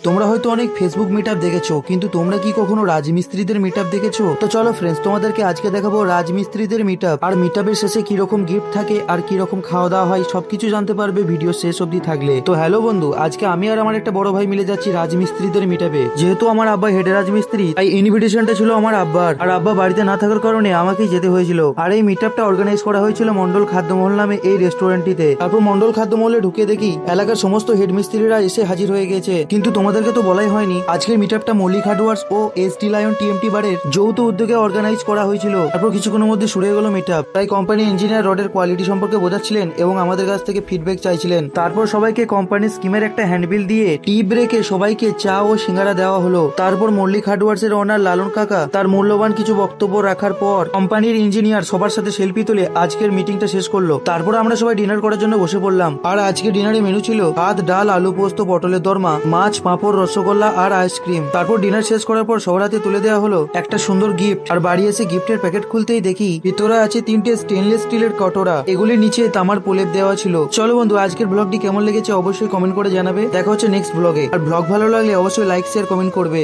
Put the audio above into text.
তোমরা হয়তো অনেক ফেসবুক মিটআপ দেখেছো, কিন্তু তোমরা কি কখনো রাজমিস্ত্রিদের মিটআপ দেখেছো? তো চলো ফ্রেন্ডস, তোমাদেরকে আজকে দেখাবো রাজমিস্ত্রিদের মিটআপ। আর মিটআপের শেষে কি রকম গিফট থাকে আর কি রকম খাওয়া দাওয়া হয় সবকিছু জানতে পারবে ভিডিও শেষ অবধি থাকলে। তো হ্যালো বন্ধু, আজকে আমি আর আমার একটা বড় ভাই মিলে যাচ্ছি রাজমিস্ত্রিদের মিটআপে। যেহেতু আমার আব্বা হেড রাজমিস্ত্রি, তাই ইনভিটেশনটা ছিল আমার আব্বার, আর আব্বা বাড়িতে না থাকার কারণে আমাকেই যেতে হয়েছিল। আর এই মিটআপটা অর্গানাইজ করা হয়েছিল মন্ডল খাদ্যমহল নামে এই রেস্টুরেন্টটিতে। তারপর মন্ডল খাদ্যমহলে ঢুকে দেখি এলাকার সমস্ত হেড মিস্ত্রিরা এসে হাজির হয়ে গেছে। কিন্তু তোমাদেরকে তো বলাই হয়নি, আজকের মিটআপটা মল্লিক হার্ডওয়ার্স ও এসটি লায়ন টিএমটি বারের যৌথ উদ্যোগে অর্গানাইজ করা হয়েছিল। তারপর কিছুক্ষণের মধ্যে শুরু হয়ে গেল মিটআপ। তাই কোম্পানি ইঞ্জিনিয়ার রডের কোয়ালিটি সম্পর্কে বোঝাচ্ছিলেন এবং আমাদের কাছ থেকে ফিডব্যাক চাইছিলেন। তারপর সবাইকে কোম্পানির স্কিমের একটা হ্যান্ডবিল দিয়ে টি ব্রেকে সবাইকে চা ও সিঙ্গারা দেওয়া হলো। তারপর মল্লিক হার্ডওয়ার্স এর ওনার লালন কাকা তার মূল্যবান কিছু বক্তব্য রাখার পর কোম্পানির ইঞ্জিনিয়ার সবার সাথে সেলফি তুলে আজকের মিটিংটা শেষ করলো। তারপর আমরা সবাই ডিনার করার জন্য বসে পড়লাম। আর আজকে ডিনারে মেনু ছিল ভাত, ডাল, আলু পোস্ত, পটলের দরমা, মাছ, পাঁপড়, রসগোল্লা আর আইসক্রিম। তারপর ডিনার শেষ করার পর সবার হাতে তুলে দেওয়া হলো একটা সুন্দর গিফট। আর বাড়ি এসে গিফটের প্যাকেট খুলতেই দেখি ভিতরে আছে 3টে স্টেনলেস স্টিলের কটোরা, এগুলির নিচে তামার প্রলেপ দেওয়া ছিল। চলো বন্ধু, আজকের ব্লগটি কেমন লেগেছে অবশ্যই কমেন্ট করে জানাবে। দেখা হচ্ছে নেক্সট ব্লগে। আর ব্লগ ভালো লাগলে অবশ্যই লাইক শেয়ার কমেন্ট করবে।